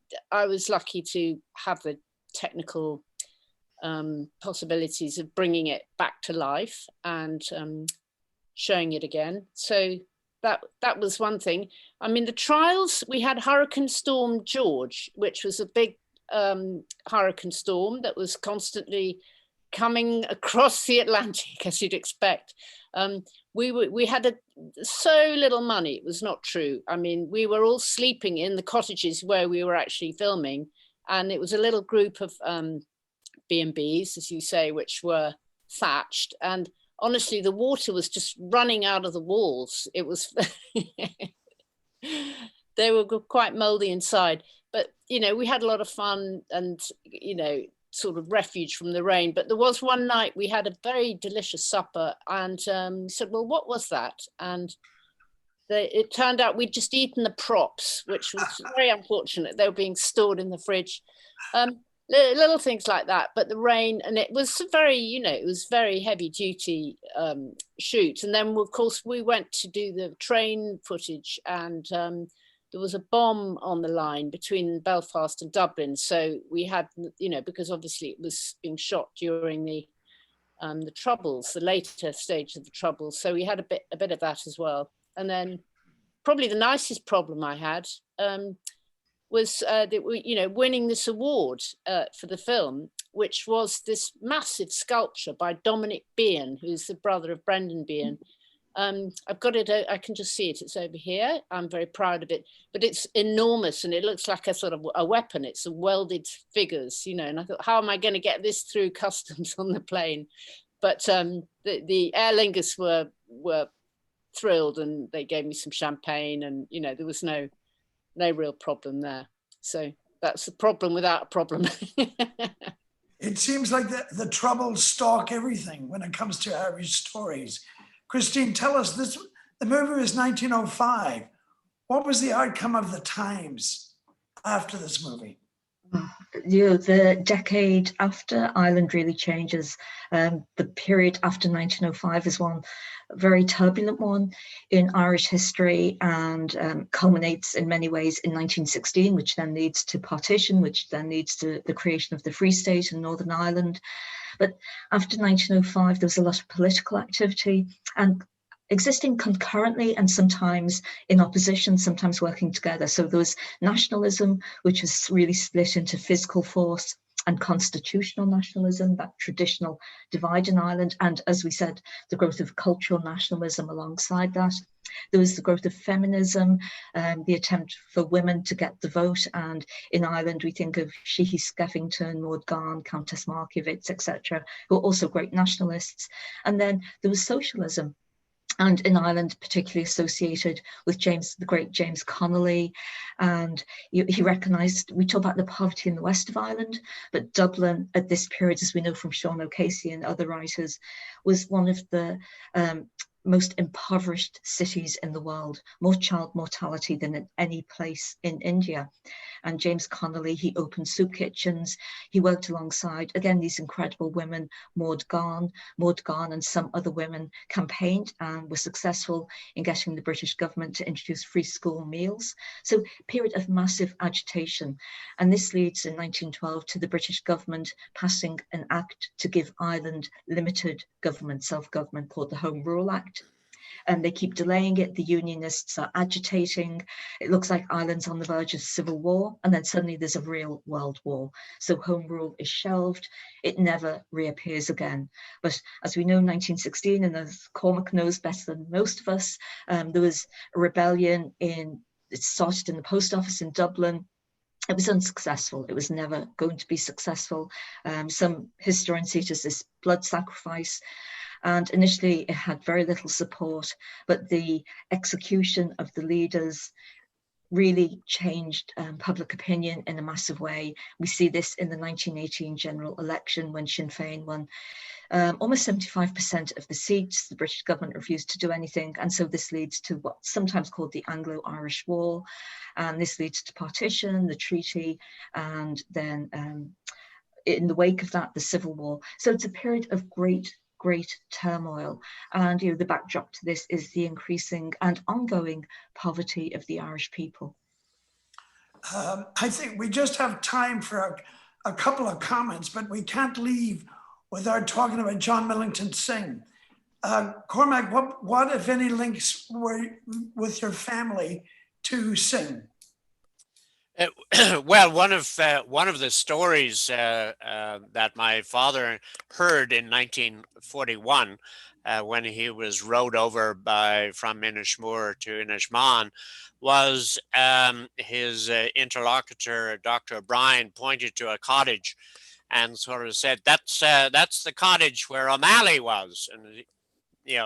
was lucky to have the technical possibilities of bringing it back to life and showing it again. So that was one thing. I mean, the trials, we had Hurricane Storm George, which was a big hurricane storm that was constantly coming across the Atlantic, as you'd expect. We had so little money, it was not true. I mean, we were all sleeping in the cottages where we were actually filming, and it was a little group of B&Bs, as you say, which were thatched, and honestly, the water was just running out of the walls. It was, they were quite moldy inside, but, you know, we had a lot of fun and, you know, sort of refuge from the rain. But there was one night we had a very delicious supper, and said, well, what was that? And it turned out we'd just eaten the props, which was very unfortunate. They were being stored in the fridge. Little things like that, but the rain, and it was very, you know, it was very heavy duty shoot. And then of course we went to do the train footage, and there was a bomb on the line between Belfast and Dublin. So we had, you know, because obviously it was being shot during the Troubles, the later stage of the Troubles. So we had a bit of that as well. And then probably the nicest problem I had was you know, winning this award for the film, which was this massive sculpture by Dominic Behan, who's the brother of Brendan Behan. I've got it, I can just see it, it's over here. I'm very proud of it, but it's enormous, and it looks like a sort of a weapon. It's welded figures, you know, and I thought, how am I going to get this through customs on the plane? But the Aer Lingus were thrilled, and they gave me some champagne, and, you know, there was no real problem there. So that's the problem without a problem. It seems like the Troubles stalk everything when it comes to Irish stories. Christine, tell us this, the movie was 1905. What was the outcome of the times after this movie? You know, the decade after, Ireland really changes. The period after 1905 is one very turbulent one in Irish history, and culminates in many ways in 1916, which then leads to partition, which then leads to the creation of the Free State in Northern Ireland. But after 1905, there was a lot of political activity, and existing concurrently and sometimes in opposition, sometimes working together. So there was nationalism, which was really split into physical force and constitutional nationalism, that traditional divide in Ireland. And as we said, the growth of cultural nationalism alongside that. There was the growth of feminism, the attempt for women to get the vote. And in Ireland, we think of Sheehy Skeffington, Maud Gonne, Countess Markievicz, etc., who were also great nationalists. And then there was socialism. And in Ireland, particularly associated with the great James Connealy. And he recognised, we talk about the poverty in the west of Ireland, but Dublin at this period, as we know from Sean O'Casey and other writers, was one of the most impoverished cities in the world, more child mortality than in any place in India. And James Connealy, he opened soup kitchens. He worked alongside, again, these incredible women, Maud Gonne and some other women campaigned and were successful in getting the British government to introduce free school meals. So period of massive agitation. And this leads in 1912 to the British government passing an act to give Ireland limited government, self-government, called the Home Rule Act. And they keep delaying it. The unionists are agitating. It looks like Ireland's on the verge of civil war, and then suddenly there's a real world war. So Home Rule is shelved. It never reappears again. But as we know, 1916, and as Cormac knows better than most of us, there was a rebellion it started in the post office in Dublin. It was unsuccessful. It was never going to be successful. Some historians see it as this blood sacrifice. And initially it had very little support, but the execution of the leaders really changed public opinion in a massive way. We see this in the 1918 general election when Sinn Féin won almost 75% of the seats. The British government refused to do anything. And so this leads to what's sometimes called the Anglo-Irish War. And this leads to partition, the treaty, and then in the wake of that, the Civil War. So it's a period of great turmoil. And the backdrop to this is the increasing and ongoing poverty of the Irish people. I think we just have time for a couple of comments, but we can't leave without talking about John Millington Synge. Cormac, what if any links were with your family to Synge? Well, one of the stories that my father heard in 1941, when he was rowed over from Inishmore to Inishmaan, was his interlocutor, Dr. O'Brien, pointed to a cottage and sort of said, "That's the cottage where O'Malley was." And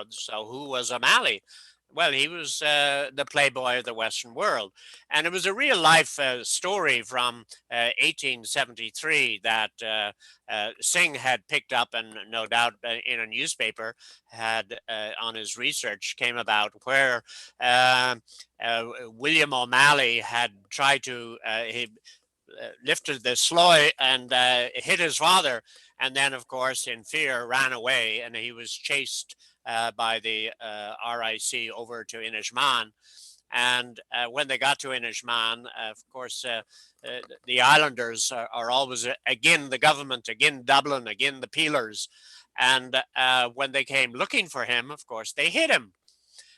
so who was O'Malley? Well, he was the playboy of the Western world. And it was a real life story from 1873 that Synge had picked up, and no doubt in a newspaper had on his research came about, where William O'Malley had tried to, he lifted the sloy and hit his father. And then, of course, in fear, ran away, and he was chased by the RIC over to Inishmaan. And when they got to Inishmaan, of course, the islanders are always, again, the government, again, Dublin, again, the peelers. And when they came looking for him, of course, they hid him.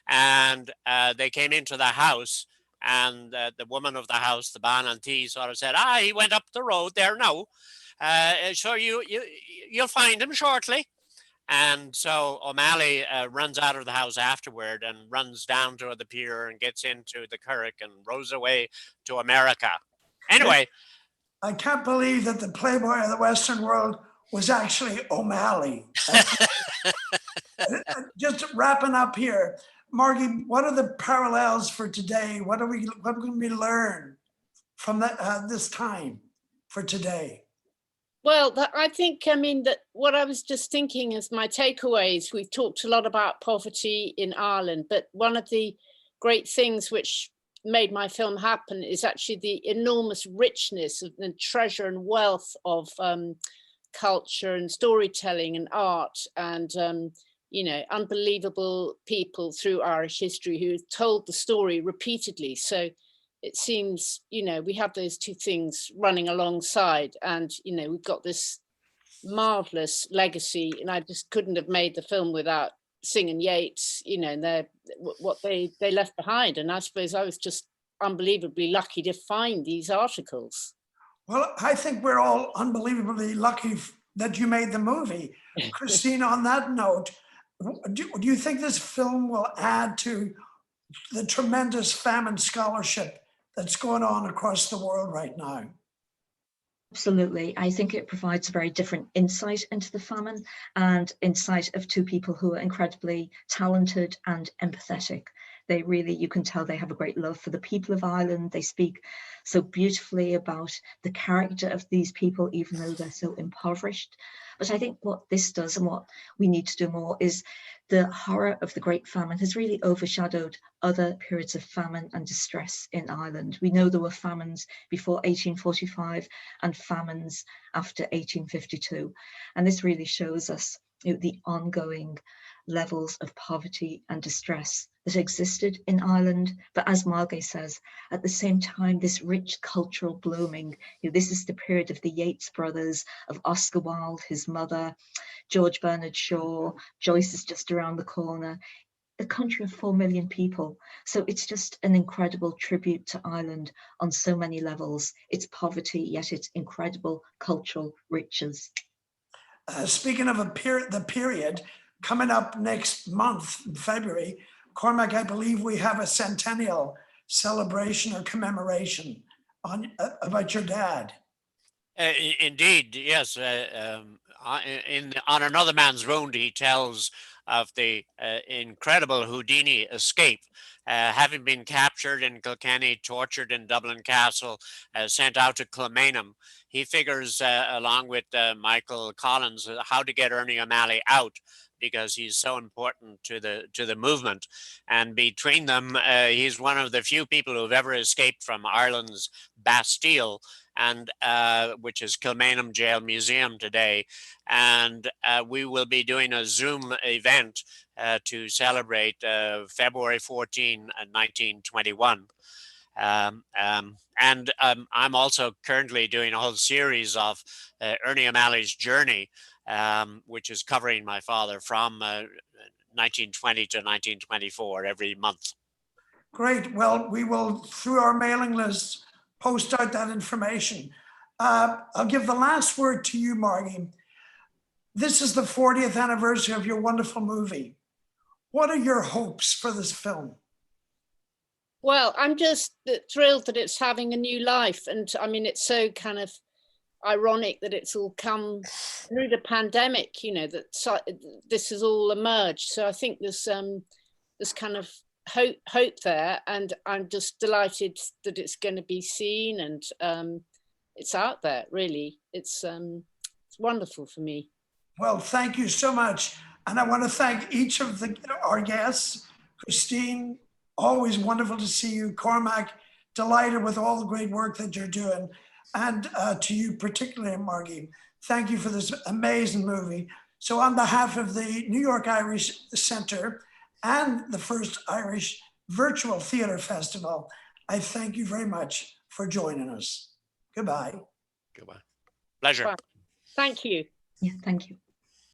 And they came into the house, and the woman of the house, the ban auntie, sort of said, he went up the road there now. So you'll find him shortly. And so O'Malley runs out of the house afterward and runs down to the pier and gets into the curragh and rows away to America. Anyway. I can't believe that the playboy of the Western world was actually O'Malley. Just wrapping up here, Margy, what are the parallels for today? What can we learn from this time for today? Well, I think, that what I was just thinking as my takeaways, we've talked a lot about poverty in Ireland, but one of the great things which made my film happen is actually the enormous richness of the treasure and wealth of culture and storytelling and art and, unbelievable people through Irish history who have told the story repeatedly. So it seems, we have those two things running alongside, and, we've got this marvelous legacy, and I just couldn't have made the film without Synge and Yates, and what they left behind. And I suppose I was just unbelievably lucky to find these articles. Well, I think we're all unbelievably lucky that you made the movie. Christine, on that note, do you think this film will add to the tremendous famine scholarship that's going on across the world right now? Absolutely. I think it provides a very different insight into the famine and insight of two people who are incredibly talented and empathetic. They really, you can tell they have a great love for the people of Ireland. They speak so beautifully about the character of these people, even though they're so impoverished. But I think what this does and what we need to do more is the horror of the Great Famine has really overshadowed other periods of famine and distress in Ireland. We know there were famines before 1845 and famines after 1852. And this really shows us the ongoing levels of poverty and distress that existed in Ireland. But as Margy says, at the same time, this rich cultural blooming, this is the period of the Yates brothers, of Oscar Wilde, his mother, George Bernard Shaw, Joyce is just around the corner, a country of 4 million people. So it's just an incredible tribute to Ireland on so many levels. It's poverty, yet it's incredible cultural riches. Speaking of the period, coming up next month, in February, Cormac, I believe we have a centennial celebration or commemoration about your dad. Indeed, yes. On Another Man's Wound, he tells of the incredible Houdini escape, having been captured in Kilkenny, tortured in Dublin Castle, sent out to Kilmainham. He figures, along with Michael Collins, how to get Ernie O'Malley out, because he's so important to the movement. And between them, he's one of the few people who've ever escaped from Ireland's Bastille, and which is Kilmainham Jail Museum today. And we will be doing a Zoom event to celebrate February 14, 1921. I'm also currently doing a whole series of Ernie O'Malley's journey, which is covering my father from 1920 to 1924 every month. Great. Well, we will, through our mailing list, post out that information. I'll give the last word to you, Margy. This is the 40th anniversary of your wonderful movie. What are your hopes for this film? Well, I'm just thrilled that it's having a new life. And I mean, it's so kind of ironic that it's all come through the pandemic, you know, that this has all emerged. So I think there's kind of hope there, and I'm just delighted that it's going to be seen, and it's out there, really. It's wonderful for me. Well, thank you so much. And I want to thank each of our guests. Christine, always wonderful to see you. Cormac, delighted with all the great work that you're doing. And to you particularly, Margy, thank you for this amazing movie. So on behalf of the New York Irish Center and the First Irish Virtual Theatre Festival, I thank you very much for joining us. Goodbye. Goodbye. Pleasure. Bye. Thank you. Yeah, thank you.